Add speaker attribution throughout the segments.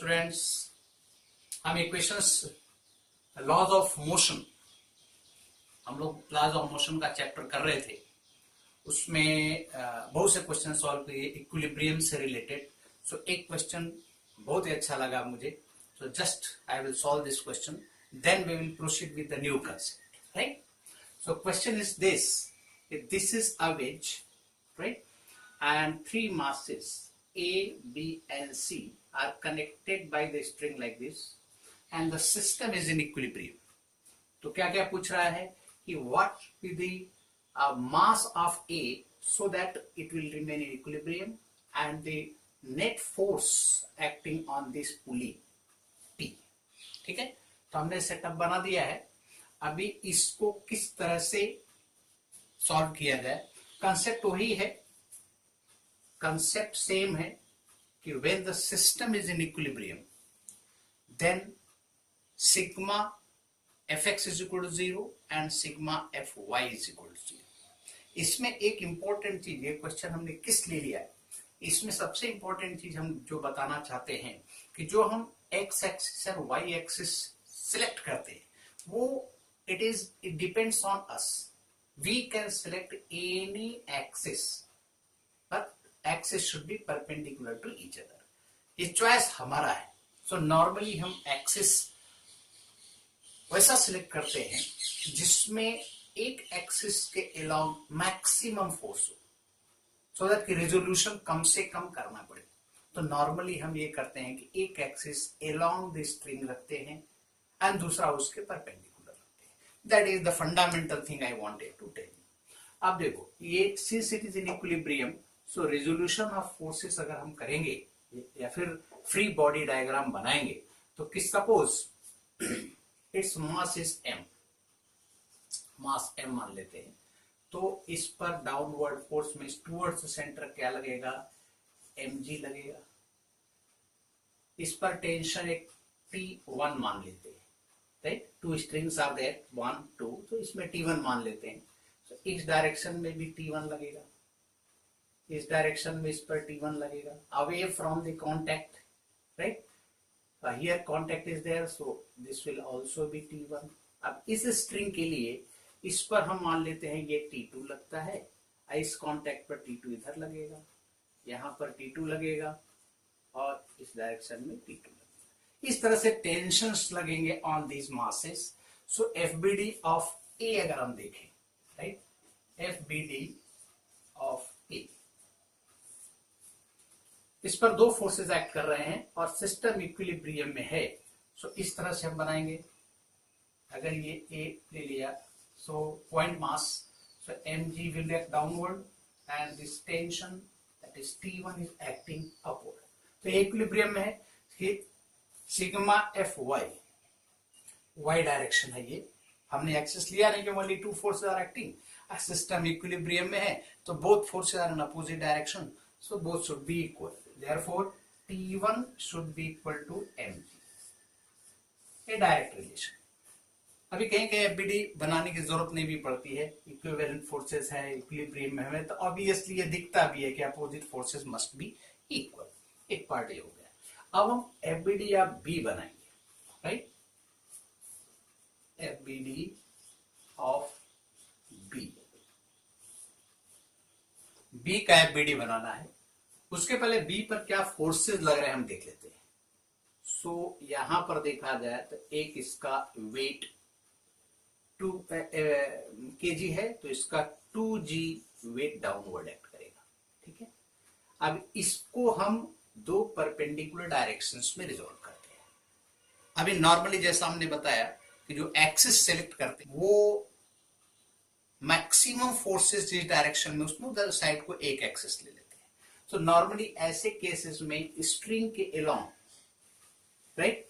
Speaker 1: Students, हम equations laws of motion, हम लोग लॉज ऑफ मोशन का चैप्टर कर रहे थे। उसमें बहुत से क्वेश्चन सॉल्व किए इक्विलिब्रियम से रिलेटेड। सो एक क्वेश्चन बहुत ही अच्छा लगा मुझे, so just I will solve this question, then we will proceed with the new concept, right? So question is this is a wedge, right, and three masses A, B and C are connected by the string like this and the system is in equilibrium. तो क्या क्या पूछ रहा है कि what will be mass of A so that it will remain in equilibrium and the net force acting on this pulley T. ठीक है, तो हमने सेटअप बना दिया है। अभी इसको किस तरह से सॉल्व किया जाए, कंसेप्ट वही है, कंसेप्ट सेम है कि when the system is in equilibrium then sigma fx is equal to 0 and sigma fy is equal to 0। इसमें एक इंपॉर्टेंट चीज, ये क्वेश्चन हमने किस लिए लिया है, इसमें सबसे इंपॉर्टेंट चीज हम जो बताना चाहते हैं कि जो हम x एक्सिस और y एक्सिस सिलेक्ट करते हैं वो it depends on us। We can select any axis but axis should be perpendicular to each other। ये चॉइस हमारा है। सो नॉर्मली हम एक्सिस वैसा सिलेक्ट करते हैं जिसमें एक एक्सिस के अलोंग मैक्सिमम फोर्स हो, सो दैट कि रेजोल्यूशन कम से कम करना पड़े। तो नॉर्मली हम ये करते हैं कि एक एक्सिस अलोंग द स्ट्रिंग रखते हैं एंड दूसरा उसके परपेंडिकुलर रखते हैं। That is the fundamental thing I wanted to tell you. अब देखो, ये since it is in equilibrium, so resolution of forces अगर हम करेंगे या फिर फ्री बॉडी डायग्राम बनाएंगे तो किस suppose its mass is m, mass m मान लेते हैं, तो इस पर डाउनवर्ड फोर्स में टुवर्ड्स सेंटर क्या लगेगा, mg लगेगा। इस पर टेंशन एक T1 मान लेते हैं, right, two strings are there 1 2, तो इसमें T1 मान लेते हैं। तो इस डायरेक्शन में भी T1 लगेगा, इस डायरेक्शन में इस पर T1 लगेगा, away from the contact, right, here contact is there, so this will also be T1। अब इस स्ट्रिंग के लिए इस पर हम मान लेते हैं ये T2 लगता है, इस कॉन्टैक्ट पर T2 इधर लगेगा, यहाँ पर T2 लगेगा और इस डायरेक्शन में T2 लगेगा। इस तरह से टेंशंस लगेंगे on these masses. So FBD of A अगर हम देखें, राइट, FBD ऑफ A, इस पर दो फोर्सेस एक्ट कर रहे हैं और सिस्टम इक्विलिब्रियम में है। सो इस तरह से हम बनाएंगे। अगर ये ए ले लिया, so point mass, so mg will act downward and this tension that is T1 is acting upward. तो इक्विलिब्रियम में है कि सिग्मा fy, y डायरेक्शन है, ये हमने एक्सिस लिया नहीं कि only two forces are acting. System equilibrium में है तो both forces are in opposite direction, so both should be equal, therefore T1 should be equal to mg, a direct relation। अभी कहीं कहीं FBD बनाने की जरूरत नहीं भी पड़ती है, इक्विवेलेंट फोर्सेस है, इक्विलिब्रियम में है, तो ऑब्वियसली ये दिखता भी है कि opposite forces must be equal. एक पार्ट ये हो गया। अब हम FBD या B बनाएंगे, right, FBD of B, B का FBD बनाना है। उसके पहले बी पर क्या फोर्सेस लग रहे हैं हम देख लेते हैं। सो यहां पर देखा जाए तो एक इसका वेट 2 kg है, तो इसका 2g वेट डाउनवर्ड एक्ट करेगा, ठीक है। अब इसको हम दो परपेंडिकुलर डायरेक्शंस में रिजॉल्व करते हैं। अभी नॉर्मली जैसा हमने बताया कि जो एक्सिस सेलेक्ट करते हैं वो मैक्सिमम फोर्सेस जिस डायरेक्शन में, उसमें उधर साइड को एक एक्सिस ले लेते हैं। तो नॉर्मली ऐसे केसेस में स्ट्रिंग के अलोंग, राइट,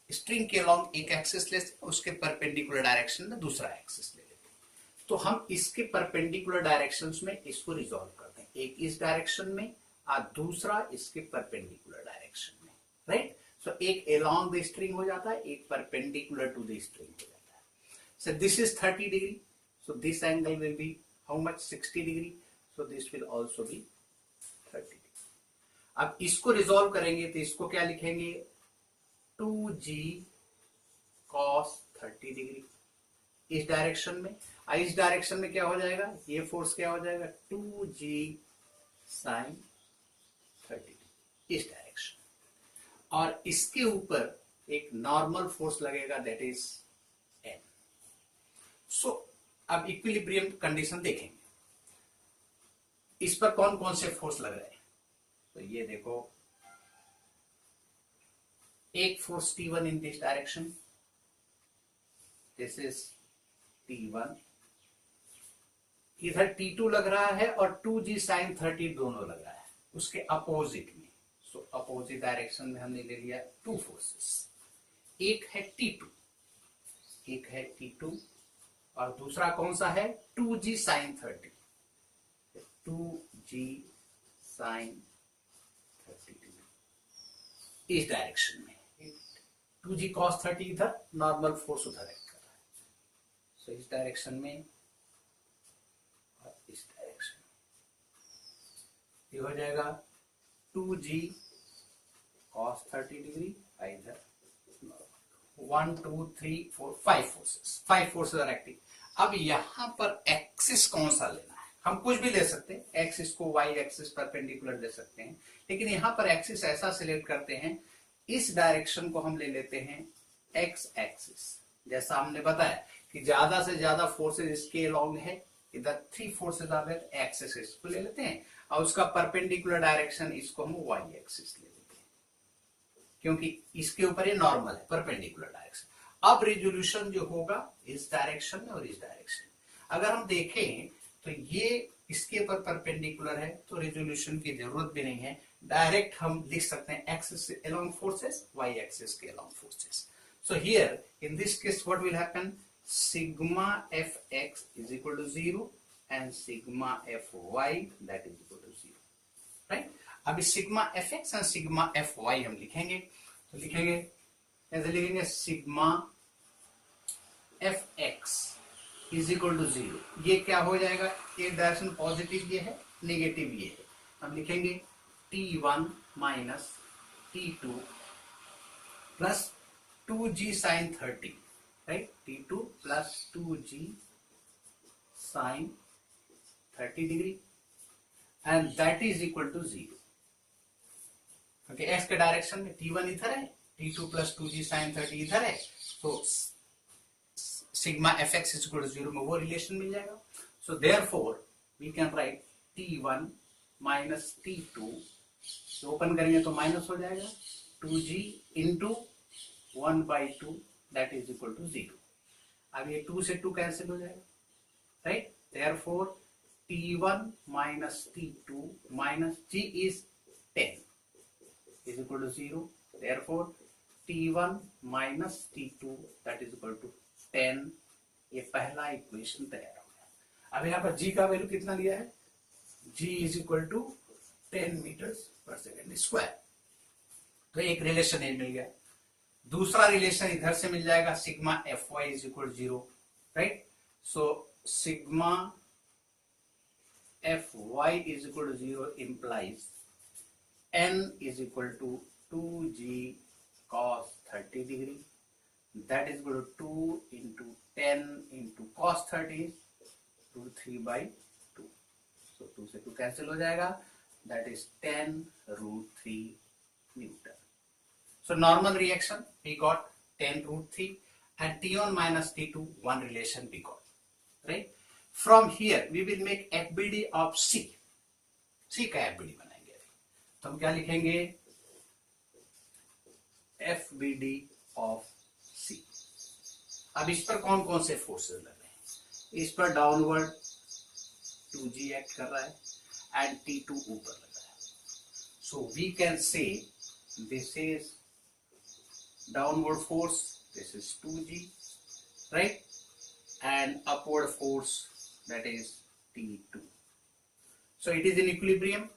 Speaker 1: स्ट्रिंग के अलोंग एक एक्सिस लेते हैं, उसके परपेंडिकुलर डायरेक्शन में दूसरा एक्सिस ले लेते हैं। तो हम इसके परपेंडिकुलर डायरेक्शंस में इसको रिजॉल्व करते हैं, एक इस डायरेक्शन में और दूसरा इसके परपेंडिकुलर डायरेक्शन में, राइट। सो एक अलोंग द स्ट्रिंग हो जाता है, एक परपेंडिकुलर टू द स्ट्रिंग हो जाता है। So this is 30 degree, so this angle will be how much, 60 degree, so this will also be 30 degree। अब इसको रिजॉल्व करेंगे तो इसको क्या लिखेंगे, 2g cos 30 डिग्री इस डायरेक्शन में। इस डायरेक्शन में क्या हो जाएगा, ये फोर्स क्या हो जाएगा 2g sin 30 इस डायरेक्शन, और इसके ऊपर एक नॉर्मल फोर्स लगेगा दैट इज n। सो अब इक्विलिब्रियम कंडीशन देखेंगे, इस पर कौन कौन से फोर्स लग रहे हैं। तो ये देखो, एक force T1 in this direction, this is T1, इधर T2 लग रहा है और 2g sin 30 दोनों लग रहा है उसके अपोजिट में। सो अपोजिट डायरेक्शन में हमने ले लिया टू फोर्सेस, एक है T2, एक है T2 और दूसरा कौन सा है 2g sin 30, 2g sin 30 degree इस डायरेक्शन में, 2g cos 30 इधर, नॉर्मल फोर्स उधर एक्ट कर रहा है। सो इस डायरेक्शन में और इस डायरेक्शन में ये हो जाएगा 2g cos 30 डिग्री, इधर 1 2 3 4 5 फोर्सेस आर एक्टिंग। अब यहां पर एक्सिस कौन सा लेना है, हम कुछ भी ले सकते हैं, एक्सिस को वाई एक्सिस परपेंडिकुलर ले सकते हैं, लेकिन यहां पर एक्सिस ऐसा सिलेक्ट करते हैं, इस डायरेक्शन को हम ले लेते हैं एक्स एक्सिस। जैसा हमने बताया कि ज्यादा से ज्यादा फोर्सेस इसके अलोंग है, इधर 3 फोर्सेस आ गए, एक्सिस इसको ले लेते हैं और उसका परपेंडिकुलर डायरेक्शन इसको हम वाई एक्सिस ले लेते हैं, क्योंकि इसके ऊपर ये नॉर्मल है, परपेंडिकुलर डायरेक्शन। अब रेजोल्यूशन जो होगा इस डायरेक्शन में और इस डायरेक्शन में। अगर हम देखें तो ये इसके ऊपर परपेंडिकुलर है तो रेजोल्यूशन की जरूरत भी नहीं है, डायरेक्ट हम लिख सकते हैं axis along forces, Y axis के along forces. So here in this case what will happen, sigma fx is equal to 0 and sigma fy that is equal to 0, right. अभी सिग्मा fx और sigma fy हम लिखेंगे, तो लिखेंगे ऐसे लिखेंगे, sigma fx is equal to 0, ये क्या हो जाएगा, एक डायरेक्शन पॉजिटिव ये है, नेगेटिव ये है, हम लिखेंगे T1 minus T2 plus 2g sin 30, right, T2 plus 2g sin 30 degree and that is equal to 0। Okay, x के डायरेक्शन में T1 इधर है, T2 प्लस 2g sin 30 इधर है, तो sigma fx is equal to 0 में वो रिलेशन मिल जाएगा। So therefore we can write T1 minus T2, open करेंगे तो माइनस हो जाएगा 2g into 1/2 that is equal to 0। अब ये 2 से 2 कैंसिल हो जाएगा, right. Therefore T1 minus T2 minus g is 10 is equal to 0। Therefore T1 minus T2 that is equal to 10। ये पहला इक्वेशन तैयार हो गया। अब यहाँ पर g का वैल्यू कितना लिया है, g is equal to 10 metre पर सेकेंड स्क्वायर, तो एक रिलेशन ये मिल गया। दूसरा रिलेशन इधर से मिल जाएगा, sigma fy is equal to 0, right. So sigma fy is equal to 0 implies n is equal to 2g cos 30 degree, that is equal to 2 into 10 into cos 30 root 3/2। so 2 से 2 cancel हो जाएगा, that is 10 root 3 Newton। so normal reaction we got 10 root 3 and T1 minus T2 one relation we got, right। from here we will make FBD of C का FBD बनाएंगे। तो हम क्या लिखेंगे, FBD of C। अब इस पर कौन कौन से फोर्सेस लग रहे हैं, इस पर डाउनवर्ड 2g एक्ट कर रहा है एंड T2 ऊपर लग रहा है। So we can say this is downward force, this is 2g, right, and upward force that is T2। So it is in equilibrium,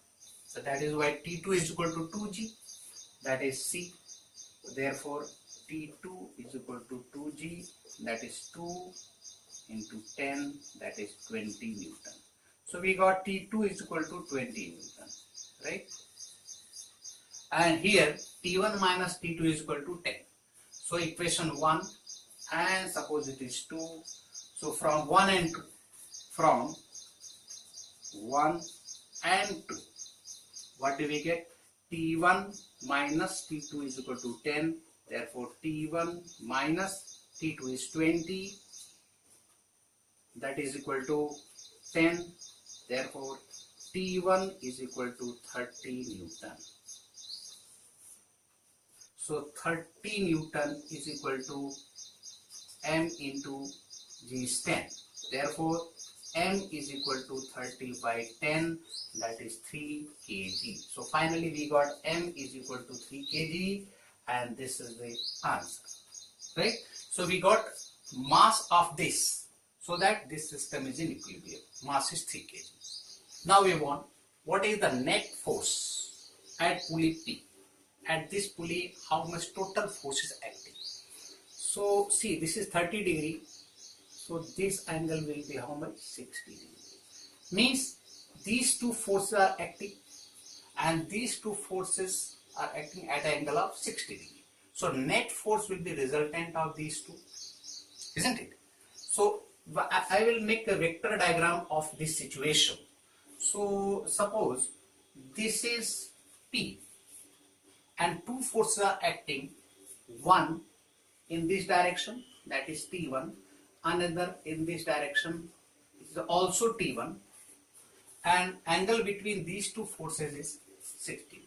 Speaker 1: so that is why T2 is equal to 2g, that is C। therefore T2 is equal to 2g, that is 2 into 10, that is 20 Newton। so we got T2 is equal to 20 Newton, right। and here T1 minus T2 is equal to 10, So equation 1 and suppose it is 2. So from 1 and 2, from 1 and 2, what do we get? T1 minus T2 is equal to 10. Therefore T1 minus T2 is 20. That is equal to 10. Therefore T1 is equal to 30 Newton. So 30 Newton is equal to M into G is 10. Therefore M is equal to 30 by 10, that is 3 kg. So finally we got M is equal to 3 kg and this is the answer. Right? So we got mass of this, so that this system is in equilibrium. Mass is 3 kg. Now we want, what is the net force at pulley P? At this pulley, how much total force is acting? So see, this is 30 degree. So this angle will be how much? 60 degree. Means these two forces are acting and these two forces are acting at an angle of 60 degree. So net force will be resultant of these two, isn't it? So I will make a vector diagram of this situation. So suppose this is P and two forces are acting, one in this direction, that is T1, another in this direction is also T1, and angle between these two forces is 60.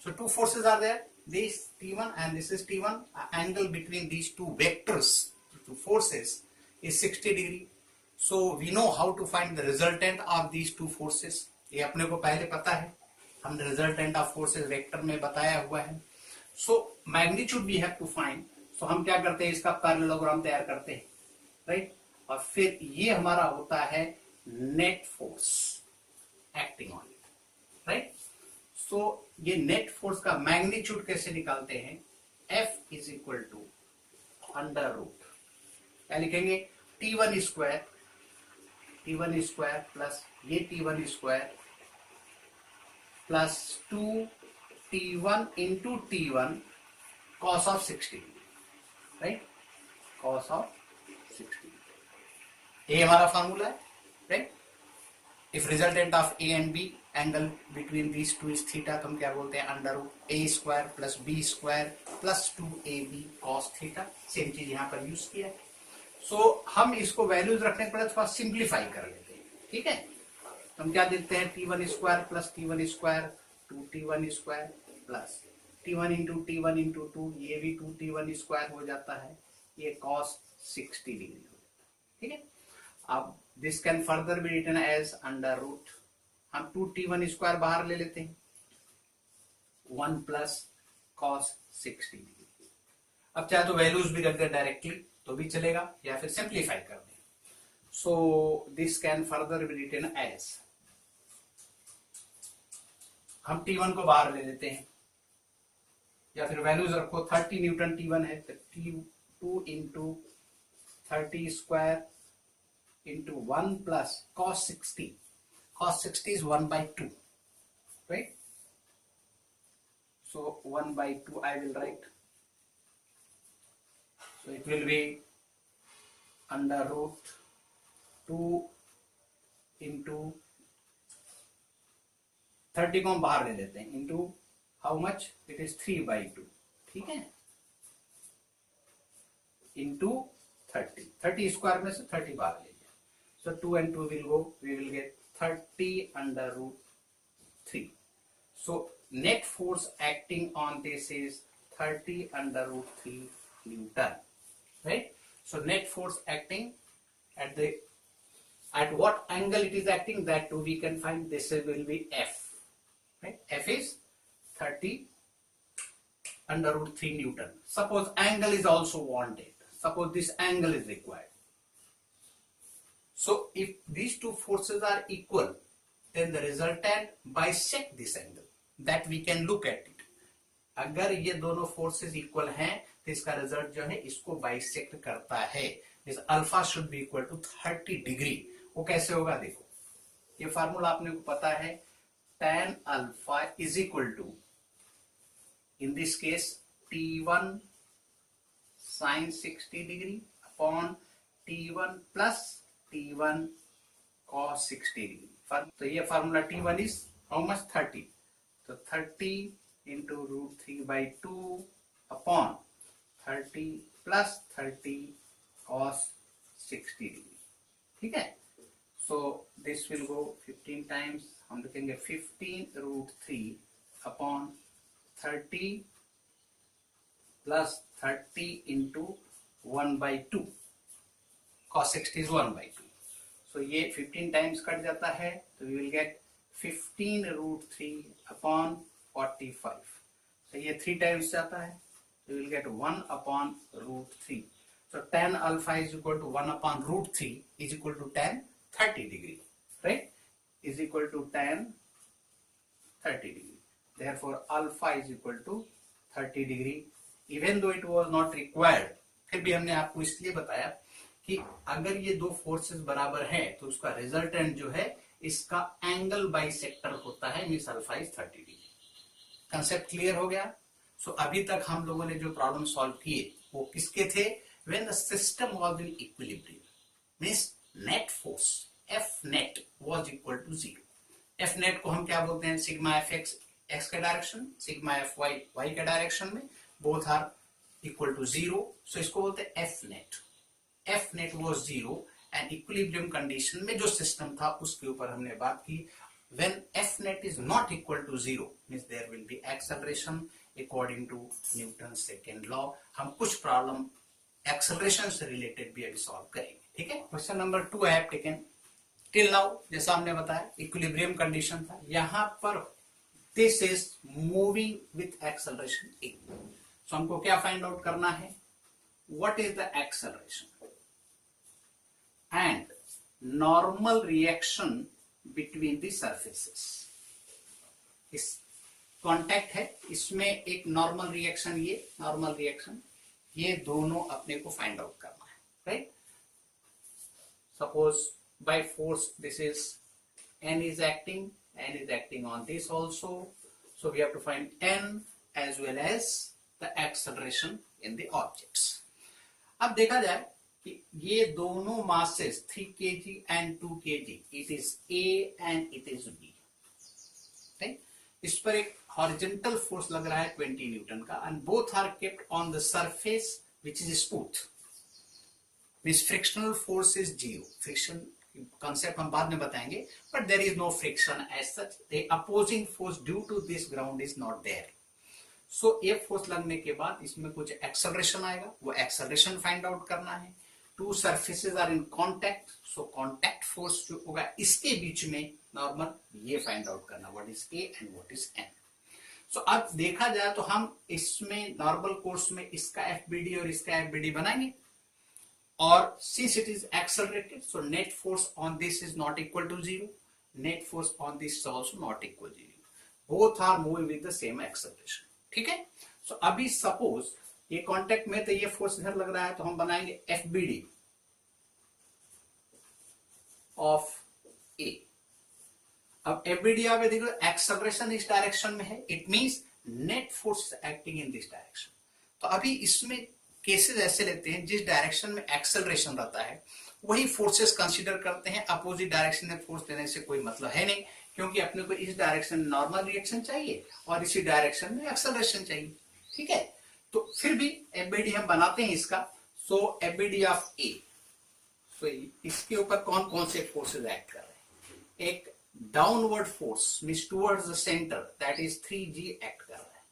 Speaker 1: So two forces are there, this T1 and this is T1. Angle between these two vectors, two forces, is 60 degree. So we know how to find the resultant of these two forces. ये अपने को पहले पता है, हमने resultant of forces vector में बताया हुआ है. So magnitude we have to find. So हम क्या करते हैं, इसका पैरेललोग्राम तैयार करते हैं, राइट? और फिर ये हमारा होता है net force acting on it, right? So ये नेट फोर्स का मैग्नीट्यूड कैसे निकालते हैं? F is equal to under root, क्या लिखेंगे? T1 स्क्वायर प्लस ये T1 square plus 2T1 into T1 cos of 60, right? cos of 60, ये हमारा फॉर्मूला है, right? If resultant of A and B, angle between these two is theta, तो हम क्या बोलते हैं? Under root A square plus B square plus 2ab cos theta. Same चीज यहाँ पर यूज किया है. सो हम इसको वैल्यूज रखने के बाद थोड़ा सिंप्लीफाई कर लेते हैं, ठीक है? तो हम क्या देखते हैं? T1 square plus T1 square 2T1 square plus T1 into 2, ये भी 2T1 स्क्वायर हो जाता है, ये cos 60 डिग्री हो जाता है, ठीक है? अब this can further be written as under root, हम 2T1 स्क्वायर बाहर ले लेते हैं, 1 प्लस cos 60 डिग्री. अब चाहे तो वैल्यूज भी रख दे डायरेक्टली तो भी चलेगा, या फिर सिंप्लीफाई कर दें. So this can further be written as, हम T1 को बाहर ले लेते हैं, या फिर वैल्यूज रखो 30 न्यूटन T1 है, तो T2 into 30 square into 1 plus cos 60. cos 60 is 1 by 2, right? So 1 by 2 I will write. So it will be under root 2 into 30 को हम बाहर ले लेते हैं, into how much? It is 3 by 2, ठीक है? इंटू 30 स्क्वायर में से 30 बाहर ले लिया. So 2 and 2 will go, we will get 30 under root 3. So net force acting on this is 30 under root 3 Newton, right? So net force acting at what angle it is acting, that too we can find. This will be F, right? F is 30 under root 3 Newton. Suppose angle is also wanted. Suppose this angle is required. So if these two forces are equal, then the resultant bisect this angle. That we can look at it. अगर ये दोनों forces equal हैं तो इसका result जो है इसको bisect करता है. This alpha should be equal to 30 degree. वो कैसे होगा? देखो, ये फार्मूला आपने को पता है, tan alpha is equal to In this case T1 sin 60 degree upon T1 plus T1 cos 60 degree. तो ये formula T1 is how much? 30. तो 30 into root 3 by 2 upon 30 plus 30 cos 60 degree. ठीक है. So this will go 15 times. हम लिखेंगे 15 root 3 upon 30 plus 30 into 1 by 2. Cos 60 is 1 by 2. So ये 15 times cut जाता है, तो we will get 15 root 3 upon 45. So ये 3 times जाता है, so we will get 1 upon root 3. So tan alpha is equal to 1 upon root 3 is equal to tan 30 degree, right? Is equal to tan 30 degree. Therefore alpha is equal to 30 degree. Even though it was not required, फिर भी हमने आपको इसलिए बताया कि अगर ये दो फोर्सेस बराबर हैं तो उसका रिजल्टेंट जो है इसका एंगल बाइसेक्टर होता है, means alpha is 30 degree. Concept clear हो गया. सो अभी तक हम लोगों ने जो प्रॉब्लम सॉल्व किए वो किसके थे? When the system was in equilibrium, means net force F net was equal to 0. F net को हम क्या बोलते हैं? सिग्मा एफ एक्स एक्स के direction, sigma F y y के डायरेक्शन में, both are equal to 0. So इसको बोलते हैं F net. F net was 0 and equilibrium condition में जो सिस्टम था उसके ऊपर हमने बात की. When F net is not equal to 0 means there will be acceleration according to Newton second law. हम कुछ प्रॉब्लम एक्सेलरेशन से रिलेटेड भी अभी सॉल्व करेंगे. ठीक है. Question number 2 I have taken till now. जैसा हमने बताया इक्विलिब्रियम कंडीशन था, यहां पर this is moving with acceleration A. So हमको क्या फाइंड आउट करना है? What is the acceleration and normal reaction between the surfaces. इस कांटेक्ट है, इसमें एक नॉर्मल रिएक्शन, ये नॉर्मल रिएक्शन, ये दोनों अपने को फाइंड आउट करना है, right? Suppose by force this is n is acting on this also, so we have to find n as well as the acceleration in the objects. अब देखा जाए ये दोनों masses 3 kg and 2 kg, it is A and it is B, right? इस पर एक horizontal force लग रहा है 20 न्यूटन का, and both are kept on the surface which is smooth. Means frictional force is 0. Friction concept हम बाद में बताएंगे, but there is no friction as such. The opposing force due to this ground is not there. So एक force लगने के बाद इसमें कुछ एक्सेलरेशन आएगा, वो एक्सेलरेशन फाइंड आउट करना है. Two surfaces are in contact, so contact force जो होगा इसके बीच में नॉर्मल, ये फाइंड आउट करना what is A and what is N. So अब देखा जाए तो हम इसमें नॉर्मल कोर्स में इसका एफबीडी और इसका एफबीडी बनाएंगे, और since it is accelerated so net force on this is not equal to 0, net force on this is also not equal to 0. Both are moving with the same acceleration. ठीक है. सो अभी suppose ये contact में तो ये force इधर लग रहा है, तो हम बनाएंगे एफबीडी ऑफ ए. अब एफबीडी आप देखो एक्सेलरेशन इस डायरेक्शन में है, it means net force acting in this direction. तो अभी इसमें केसेस ऐसे लेते हैं जिस डायरेक्शन में एक्सेलरेशन रहता है वही फोर्सेस कंसीडर करते हैं. अपोजिट डायरेक्शन में फोर्स देने से कोई मतलब है नहीं, क्योंकि अपने को इस डायरेक्शन में नॉर्मल रिएक्शन चाहिए और इसी डायरेक्शन में एक्सेलरेशन चाहिए. ठीक है. तो फिर भी एफबीडी हम बनाते हैं इसका. सो एफबीडी ऑफ ए, सो इसके ऊपर कौन कौन से फोर्सेस एक्ट कर रहे हैं? एक downward force means towards the centre, that is 3g act कर रहा है,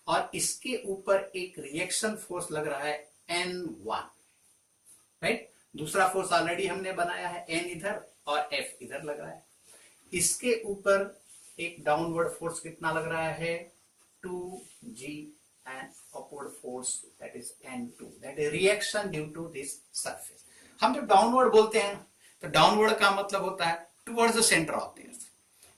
Speaker 1: और इसके ऊपर एक रिएक्शन फोर्स लग रहा है n1, राइट? दूसरा फोर्स ऑलरेडी हमने बनाया है, n इधर और f इधर लग रहा है. इसके ऊपर एक डाउनवर्ड फोर्स कितना लग रहा है? 2g and upward force that is n2, that is reaction due to this surface. हम जब डाउनवर्ड बोलते हैं तो डाउनवर्ड का मतलब होता है towards the centre of the earth.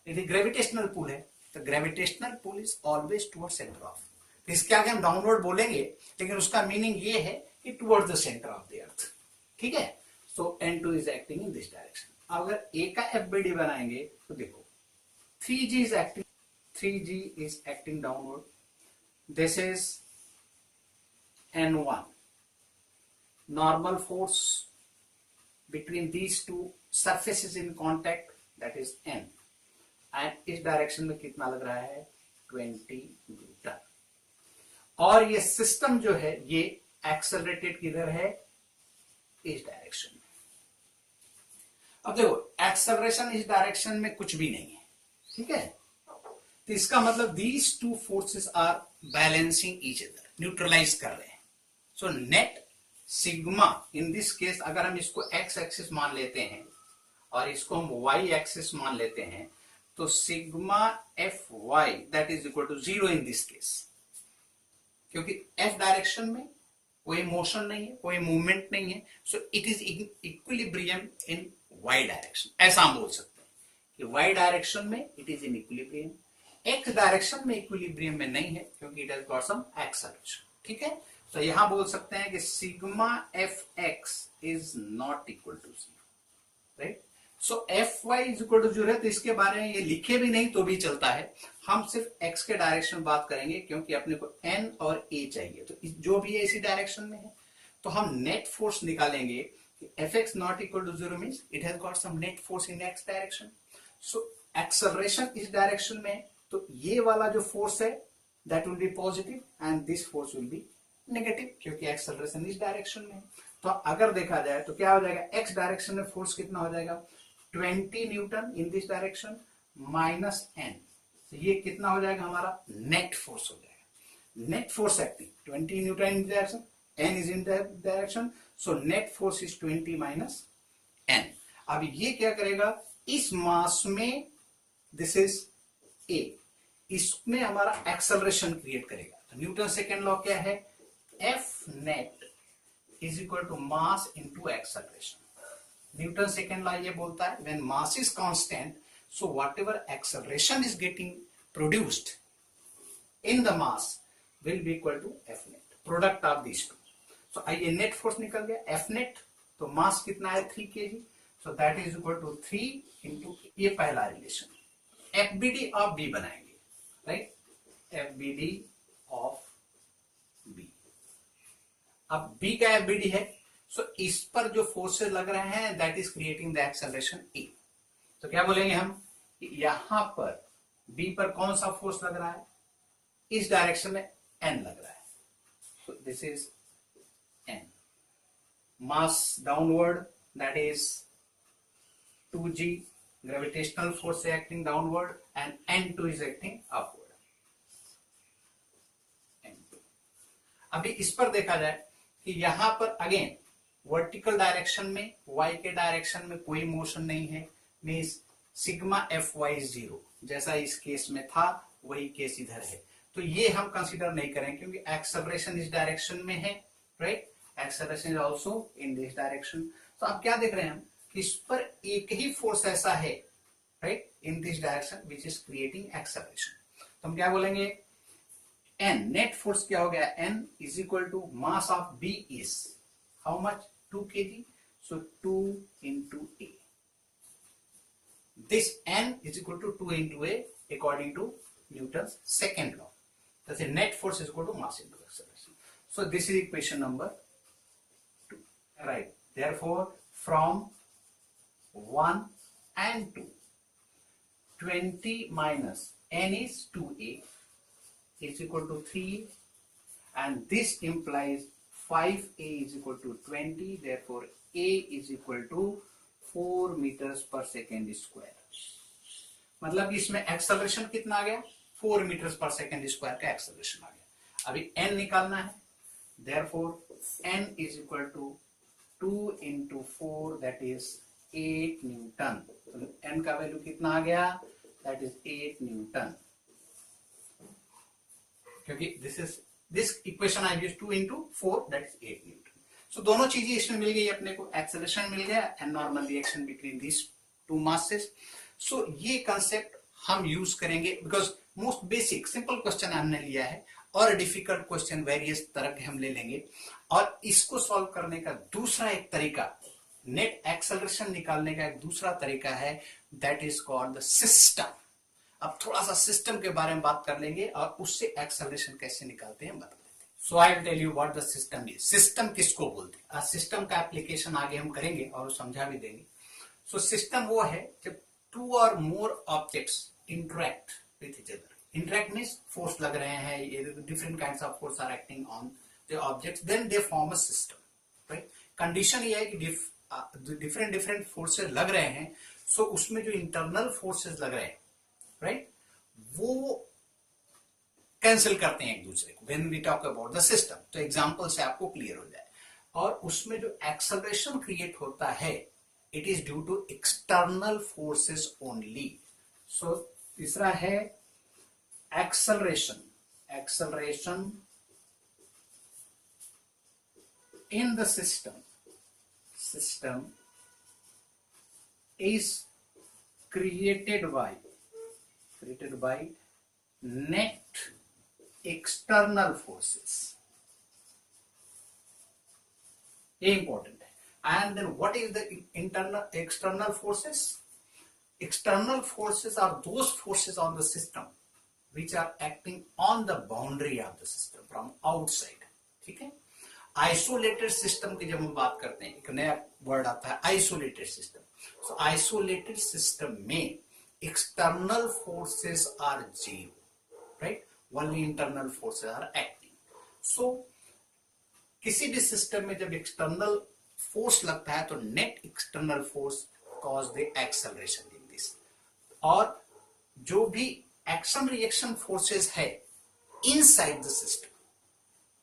Speaker 1: यदि ग्रेविटेशनल पुल है तो gravitational pull is always towards centre of. इसके आगे हम डाउनवर्ड बोलेंगे, लेकिन उसका मीनिंग ये है कि towards the centre of the अर्थ. ठीक है. सो n2 is acting in this direction. अगर ए का एफबीडी बनाएंगे तो देखो 3g is acting downward, this is N1, normal force between these two surfaces in contact, that is N, and इस direction में कितना लग रहा है 20 न्यूटन। और ये सिस्टम जो है ये एक्सेलरेटेड किधर है, इस डायरेक्शन में। अब देखो एक्सेलरेशन इस डायरेक्शन में कुछ भी नहीं है, ठीक है, तो इसका मतलब these two forces are balancing each other, neutralise कर रहे हैं। So net sigma in this case, अगर हम इसको एक्स एक्सिस मान लेते हैं और इसको हम वाई एक्सिस मान लेते हैं, तो sigma F y that is equal to 0 in this case, क्योंकि एफ डायरेक्शन में कोई मोशन नहीं है, कोई मूवमेंट नहीं है। So it is equilibrium in y direction, ऐसा हम बोल सकते हैं कि वाई डायरेक्शन में it is in equilibrium, x direction में इक्विलिब्रियम में नहीं है क्योंकि it has got some acceleration, ठीक है। तो यहां बोल सकते हैं कि sigma F x is not equal to 0, right. So F y is equal to 0 है, तो इसके बारे में ये लिखे भी नहीं तो भी चलता है, हम सिर्फ एक्स के डायरेक्शन बात करेंगे क्योंकि अपने को एन और ए चाहिए, तो जो भी है इसी डायरेक्शन में है। तो हम नेट फोर्स निकालेंगे कि F x not equal to 0 means it has got some net force in x direction. So acceleration इस डायरेक्शन में, तो ये वाला जो फोर्स है that will be positive and this force will be negative, क्योंकि एक्सेलरेशन इस डायरेक्शन में। तो अगर देखा जाए तो क्या हो जाएगा, एक्स डायरेक्शन में फोर्स कितना हो जाएगा 20 newton in this direction minus N, तो ये कितना हो जाएगा हमारा नेट फोर्स हो जाएगा। Net force acting 20 newton in direction, N is in direction, so net force is 20 minus N. अब ये क्या करेगा, इस मास में दिस इज ए, इसमें हमारा एक्सेलरेशन क्रिएट करेगा। तो न्यूटन सेकेंड लॉ क्या है, F net is equal to mass into acceleration. Newton second law ये बोलता है when mass is constant, so whatever acceleration is getting produced in the mass will be equal to F net, product of this two. So आइए net force निकल गया F net, तो मास कितना है 3 kg, so that is equal to 3 into, ये पहला relation. FBD of B बनाएंगे, right, FBD of B. अब बी का एफबीडी है, सो इस पर जो फोर्सेस लग रहे हैं that is creating the acceleration A. तो क्या बोलेंगे हम, यहां पर बी पर कौन सा फोर्स लग रहा है, इस डायरेक्शन में एन लग रहा है, so this is an. Mass downward that is 2g, gravitational force acting downward, and N2 is acting upward, N2। अभी इस पर देखा जाए कि यहां पर अगेन वर्टिकल डायरेक्शन में y के डायरेक्शन में कोई मोशन नहीं है, मीन्स सिग्मा एफ वाई 0, जैसा इस केस में था वही केस इधर है। तो ये हम कंसीडर नहीं करें क्योंकि एक्सेलरेशन इस डायरेक्शन में है, right, acceleration is also in this direction. तो अब क्या देख रहे हैं हम, इस पर एक ही फोर्स ऐसा है, right, in this direction which is creating acceleration. तो हम क्या बोलेंगे, एन नेट फोर्स क्या हो गया, N is equal to mass of B is how much 2 kg, so 2 into a, this n is equal to 2 into a according to Newton's second law. That's a net force is equal to mass into acceleration. So this is equation number 2, right? Therefore from 1 and 2, 20 minus n is 2a is equal to 3, and this implies 5a is equal to 20, therefore a is equal to 4 meters per second square। मतलब इसमें acceleration कितना आ गया, 4 meters per second square का acceleration आ गया। अभी n निकालना है, therefore n is equal to 2 into 4 that is 8 Newton. तो n का वैल्यू कितना आ गया, that is 8 न्यूटन, क्योंकि this equation I used 2 into 4 that is 8 Newton. सो दोनों चीजें इसमें मिल गई अपने को, एक्सेलरेशन मिल गया and normal reaction between this two masses. So ये कंसेप्ट हम यूज करेंगे because most basic simple question हमने लिया है, और डिफिकल्ट क्वेश्चन वेरियस तरह के हम ले लेंगे। और इसको सॉल्व करने का दूसरा एक तरीका, नेट एक्सेलरेशन निकालने का एक दूसरा तरीका है, that is called the system. अब थोड़ा सा सिस्टम के बारे में बात कर लेंगे और उससे एक्सेलरेशन कैसे निकालते हैं बता देते हैं। So I will tell you what the system is. System किसको बोलते हैं? सिस्टम का एप्लीकेशन आगे हम करेंगे और समझा भी देंगे। सो सिस्टम वो है जब two or more objects interact with each other. Interact means force लग रहे हैं, different kinds of force are acting on the objects, then they form a system, right. Condition ये है कि डिफरेंट डिफरेंट फोर्सेस लग रहे हैं, सो उसमें जो इंटरनल फोर्सेस लग रहे हैं, राइट, वो कैंसिल करते हैं एक दूसरे को when we talk about the system. तो एग्जांपल से आपको क्लियर हो जाए। और उसमें जो एक्सेलरेशन क्रिएट होता है it is due to external forces only. So तीसरा है acceleration. Acceleration in the system is created by net external forces. Important. And then what is the external forces? External forces are those forces on the system which are acting on the boundary of the system from outside. ठीक है। Isolated system की जब हम बात करते हैं, एक नया वर्ड आता है isolated system. So isolated system में external forces are zero, right, only internal forces are acting. So किसी भी सिस्टम में जब एक्सटर्नल फोर्स लगता है तो net external force cause the acceleration in this. और जो भी एक्शन रिएक्शन फोर्सेस है इनसाइड द सिस्टम,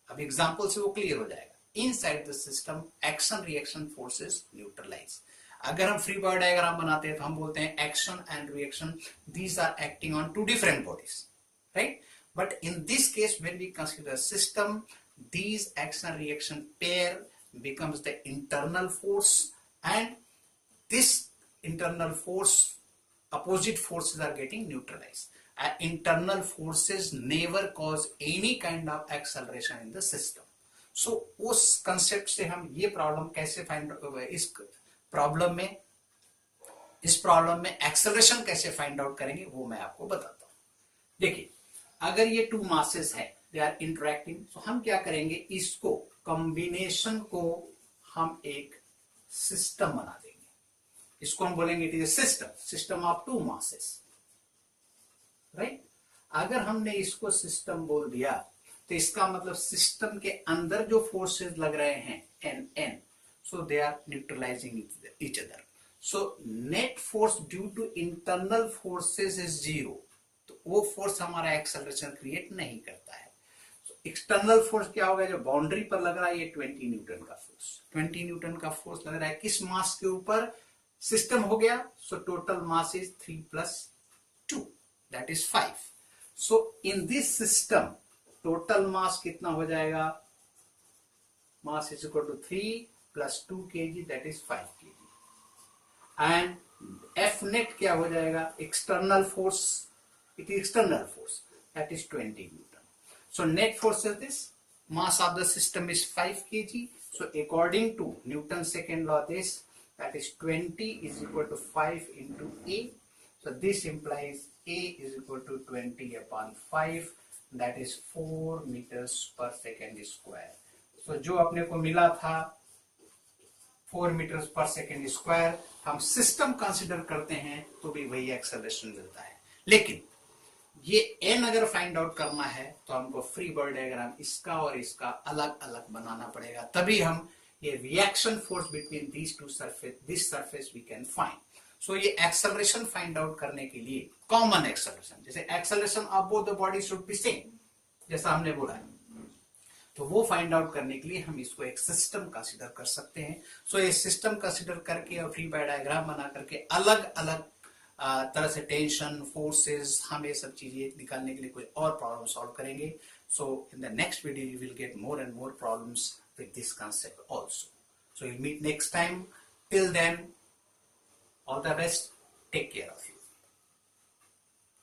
Speaker 1: अब एग्जांपल से वो क्लियर हो जाएगा। Inside the system action reaction forces neutralise. अगर हम फ्री बॉडी डायग्राम बनाते हैं तो हम बोलते हैं action and reaction, these are acting on two different bodies, right. But in this case when we consider system, these action reaction pair becomes the internal force, and this internal force, opposite forces are getting neutralized. Internal forces never cause any kind of acceleration in the system. So उस concept से हम ये problem कैसे find, इस problem में acceleration कैसे find out करेंगे वो मैं आपको बताता हूं। देखिए, अगर ये टू मासेस है, दे आर इंटरेक्टिंग, तो हम क्या करेंगे, इसको कॉम्बिनेशन को हम एक सिस्टम बना देंगे। इसको हम बोलेंगे it is system of two masses, right. अगर हमने इसको सिस्टम बोल दिया तो इसका मतलब सिस्टम के अंदर जो फोर्सेस लग रहे हैं N, so they are neutralising each other. So net force due to internal forces is zero, तो वो फोर्स हमारा एक्सेलरेशन क्रिएट नहीं करता है। एक्सटर्नल फोर्स क्या होगा, जो बाउंड्री पर लग रहा है, ये 20 न्यूटन का फोर्स, 20 न्यूटन का फोर्स लग रहा है किस मास के ऊपर, सिस्टम हो गया। So total mass is 3 + 2 that is 5। So in this system total mass कितना हो जाएगा, mass is equal to 3 + 2 kg that is 5 kg। And F net क्या हो जाएगा, external force, it is external force, that is 20 Newton. So net force is this, mass of the system is 5 kg. So according to Newton's second law, this, that is 20 is equal to 5 into A. So this implies A is equal to 20/5, that is 4 meters per second square. So जो अपने को मिला था 4 meters per second square, हम system consider करते हैं तो भी वही एक्सेलरेशन मिलता है। लेकिन ये n अगर फाइंड आउट करना है तो हमको फ्री बॉडी डायग्राम इसका और इसका अलग अलग बनाना पड़ेगा, तभी हम ये reaction force between these two surface, this surface we can find. So ये एक्सेलरेशन फाइंड आउट करने के लिए कॉमन एक्सेलरेशन, जैसे acceleration of both the body should be same, जैसा हमने बोला है, तो वो फाइंड आउट करने के लिए हम इसको एक सिस्टम कंसिडर कर सकते हैं। सो ये सिस्टम कंसिडर करके और फ्री बॉडी डायग्राम बना करके अलग अलग तरह से टेंशन, फोर्सेस, हम ये सब चीजें निकालने के लिए कोई और प्रॉब्लम सॉल्व करेंगे। So in the next video you will get more and more problems with this concept also. So we'll meet next time. Till then, all the best. Take care of you.